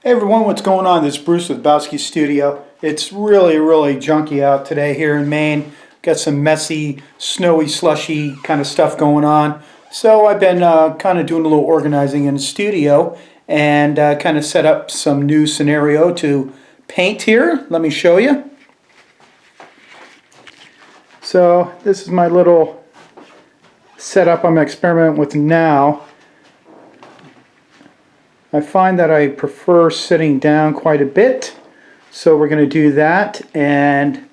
Hey everyone, what's going on? This is Bruce with Habowskistudio. It's really junky out today here in Maine. Got some messy, snowy, slushy kind of stuff going on. So I've been kind of doing a little organizing in the studio and kind of set up some new scenario to paint here. Let me show you. So this is my little setup I'm experimenting with now. I find that I prefer sitting down quite a bit, so we're going to do that. And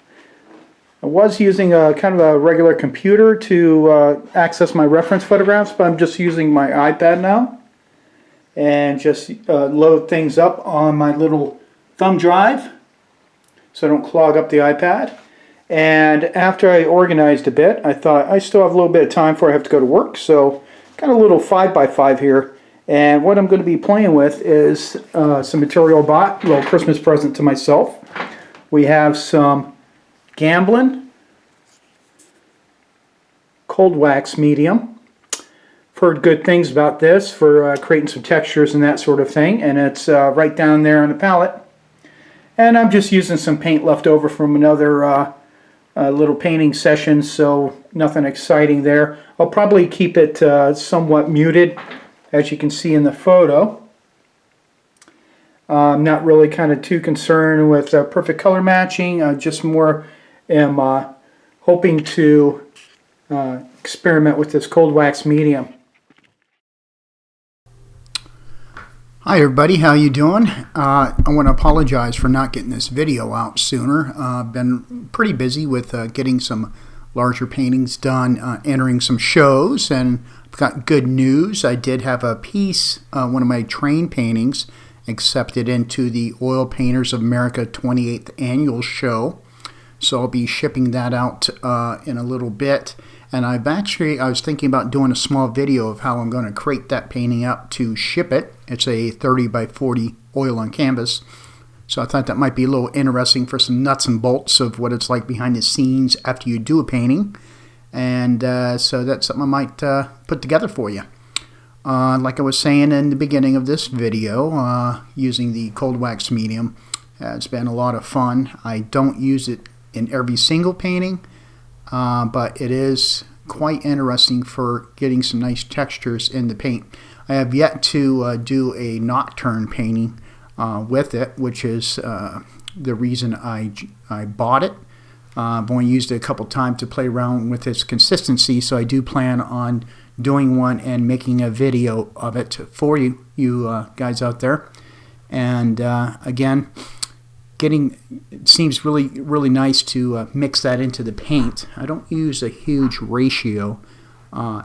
I was using a kind of a regular computer to access my reference photographs, but I'm just using my iPad now and just load things up on my little thumb drive so I don't clog up the iPad. And after I organized a bit, I thought I still have a little bit of time before I have to go to work, so kind of a little 5x5 here. And what I'm going to be playing with is some material I bought, a little Christmas present to myself. We have some Gamblin cold wax medium. I've heard good things about this for creating some textures and that sort of thing, and it's right down there on the palette. And I'm just using some paint left over from another little painting session, so nothing exciting there. I'll probably keep it somewhat muted, as you can see in the photo. I'm not really kind of too concerned with perfect color matching. I just more am hoping to experiment with this cold wax medium. Hi everybody, how you doing? I want to apologize for not getting this video out sooner. I've been pretty busy with getting some larger paintings done, entering some shows, and I've got good news. I did have a piece, one of my train paintings, accepted into the Oil Painters of America 28th Annual Show. So I'll be shipping that out in a little bit. And I was thinking about doing a small video of how I'm going to crate that painting up to ship it. It's a 30x40 oil on canvas. So I thought that might be a little interesting for some nuts and bolts of what it's like behind the scenes after you do a painting. And so that's something I might put together for you. Like I was saying in the beginning of this video, using the cold wax medium has been a lot of fun. I don't use it in every single painting, but it is quite interesting for getting some nice textures in the paint. I have yet to do a nocturne painting with it, which is the reason I bought it. I've only used it a couple times to play around with its consistency, so I do plan on doing one and making a video of it for you guys out there. And again, it seems really nice to mix that into the paint. I don't use a huge ratio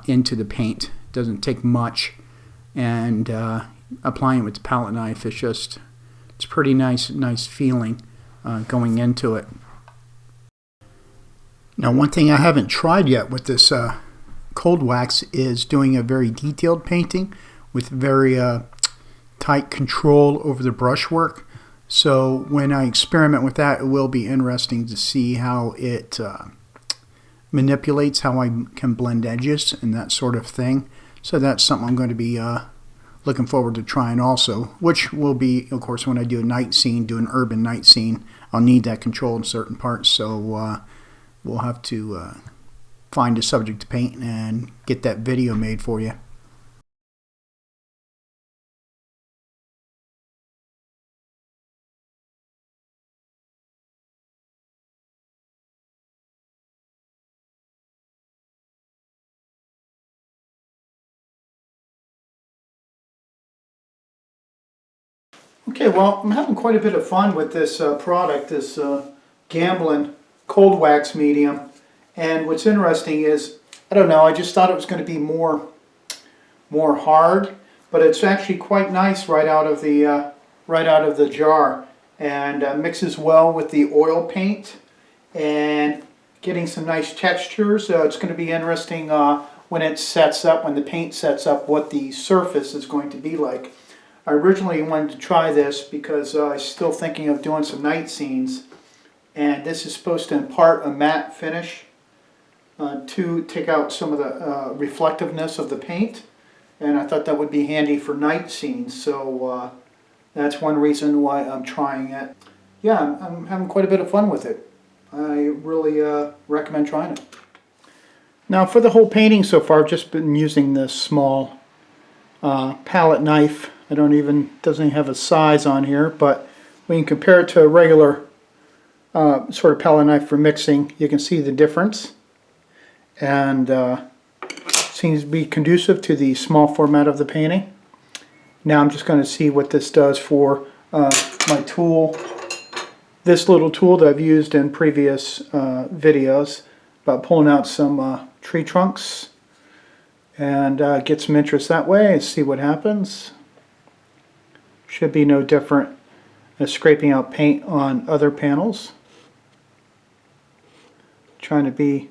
into the paint. It doesn't take much, and applying it with the palette knife is it's pretty nice feeling going into it. Now, one thing I haven't tried yet with this cold wax is doing a very detailed painting with very tight control over the brushwork. So when I experiment with that, it will be interesting to see how it manipulates, how I can blend edges and that sort of thing. So that's something I'm going to be looking forward to trying also, which will be, of course, when I do a night scene, do an urban night scene, I'll need that control in certain parts. So we'll have to find a subject to paint and get that video made for you. Okay, well, I'm having quite a bit of fun with this product, this Gamblin cold wax medium. And what's interesting is, I don't know, I just thought it was going to be more hard, but it's actually quite nice right out of the jar, and mixes well with the oil paint and getting some nice textures. It's going to be interesting when it sets up, when the paint sets up, what the surface is going to be like. I originally wanted to try this because I was still thinking of doing some night scenes, and this is supposed to impart a matte finish to take out some of the reflectiveness of the paint, and I thought that would be handy for night scenes. So That's one reason why I'm trying it. Yeah, I'm having quite a bit of fun with it. I really recommend trying it. Now for the whole painting so far, I've just been using this small palette knife. Doesn't even have a size on here, but when you compare it to a regular sort of palette knife for mixing, you can see the difference. And seems to be conducive to the small format of the painting. Now I'm just going to see what this does for my tool. This little tool that I've used in previous videos about pulling out some tree trunks, and get some interest that way and see what happens. Should be no different as scraping out paint on other panels. Trying to be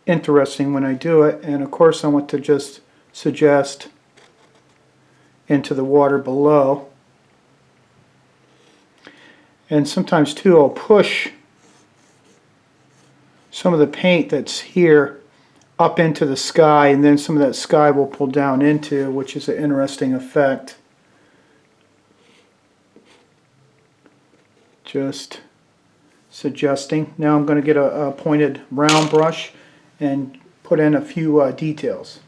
interesting when I do it, and of course I want to just suggest into the water below. And sometimes too I'll push some of the paint that's here up into the sky, and then some of that sky will pull down into, which is an interesting effect. Just suggesting. Now I'm going to get a pointed round brush and put in a few details.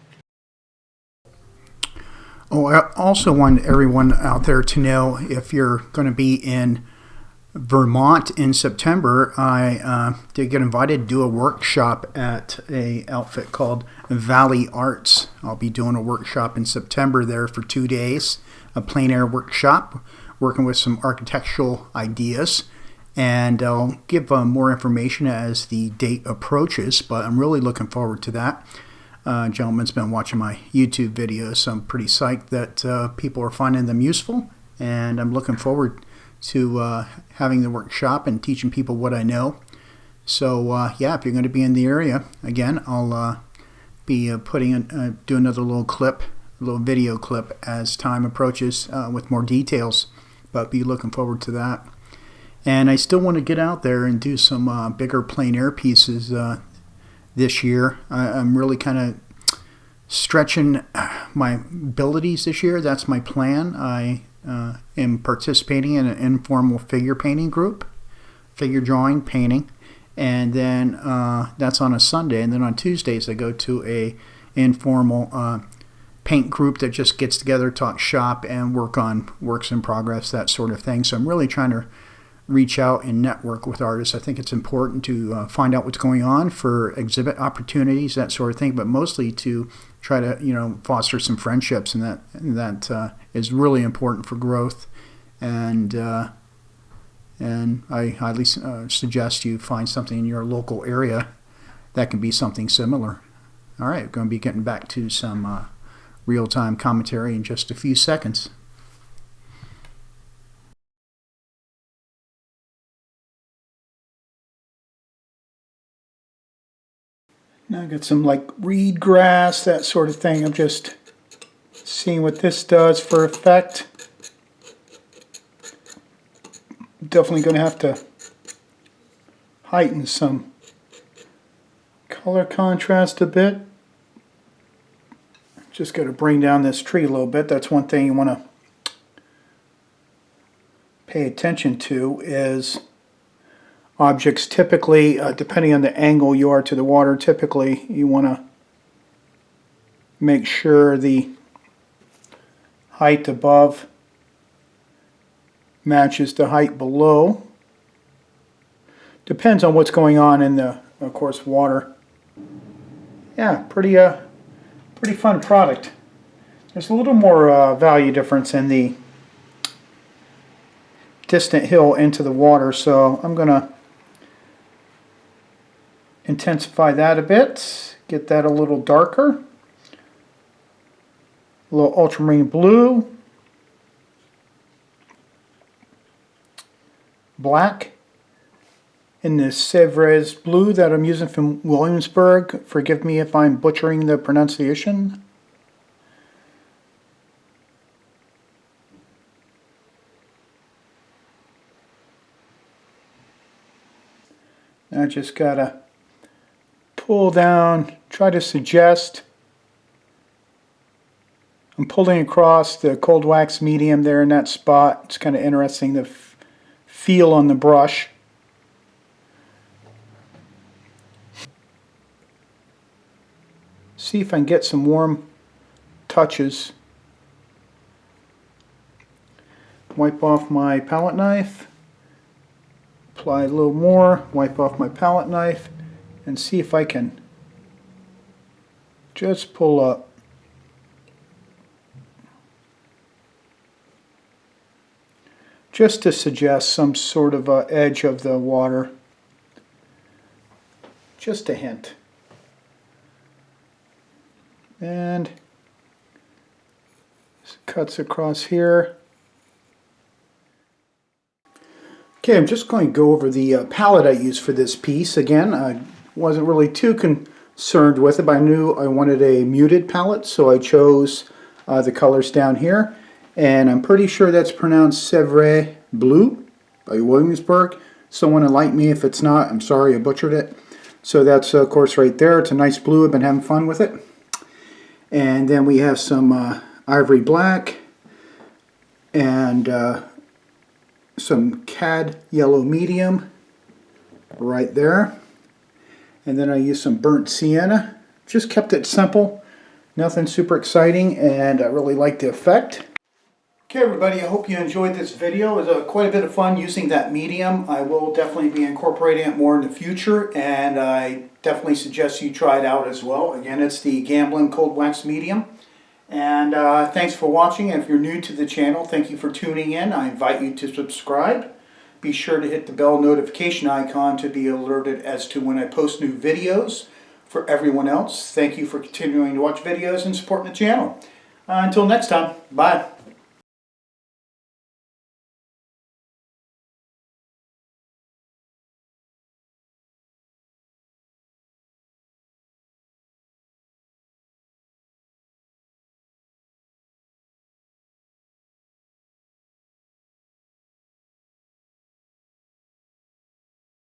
Oh, I also want everyone out there to know, if you're going to be in Vermont in September, I did get invited to do a workshop at a outfit called Valley Arts. I'll be doing a workshop in September there for 2 days, a plein air workshop, working with some architectural ideas. And I'll give more information as the date approaches, but I'm really looking forward to that. Gentleman's been watching my YouTube videos, so I'm pretty psyched that people are finding them useful, and I'm looking forward to having the workshop and teaching people what I know. So yeah, if you're going to be in the area, again, I'll be do another little video clip as time approaches with more details, but be looking forward to that. And I still want to get out there and do some bigger plein air pieces this year. I'm really kind of stretching my abilities this year. That's my plan. I am participating in an informal figure painting group, figure drawing, painting, and then that's on a Sunday. And then on Tuesdays I go to a informal paint group that just gets together, talk shop, and work on works in progress, that sort of thing. So I'm really trying to reach out and network with artists. I think it's important to find out what's going on for exhibit opportunities, that sort of thing, but mostly to try to foster some friendships, and that is really important for growth. And I highly suggest you find something in your local area that can be something similar. All right, we're going to be getting back to some real-time commentary in just a few seconds. Now I got some like reed grass, that sort of thing. I'm just seeing what this does for effect. Definitely going to have to heighten some color contrast a bit. Just got to bring down this tree a little bit. That's one thing you want to pay attention to, is objects typically, depending on the angle you are to the water, typically you want to make sure the height above matches the height below. Depends on what's going on in the, of course, water. Yeah, pretty fun product. There's a little more value difference in the distant hill into the water, so I'm going to intensify that a bit, get that a little darker, a little ultramarine blue, black, in this Sevres Blue that I'm using from Williamsburg. Forgive me if I'm butchering the pronunciation. I just gotta pull down, try to suggest I'm pulling across the cold wax medium there in that spot. It's kind of interesting, the feel on the brush. See if I can get some warm touches. Wipe off my palette knife. Apply a little more. Wipe off my palette knife. And see if I can just pull up. Just to suggest some sort of edge of the water. Just a hint. And cuts across here. Okay, I'm just going to go over the palette I used for this piece. Again, I wasn't really too concerned with it, but I knew I wanted a muted palette, so I chose the colors down here. And I'm pretty sure that's pronounced Sevres Blue by Williamsburg. Someone enlighten me if it's not. I'm sorry, I butchered it. So that's, of course, right there. It's a nice blue. I've been having fun with it. And then we have some ivory black and some Cad Yellow Medium right there. And then I used some Burnt Sienna. Just kept it simple. Nothing super exciting, and I really like the effect. Okay everybody, I hope you enjoyed this video. It was quite a bit of fun using that medium. I will definitely be incorporating it more in the future, and I definitely suggest you try it out as well. Again, it's the Gamblin Cold Wax Medium. And thanks for watching. And if you're new to the channel, thank you for tuning in. I invite you to subscribe. Be sure to hit the bell notification icon to be alerted as to when I post new videos. For everyone else, thank you for continuing to watch videos and supporting the channel. Until next time, bye.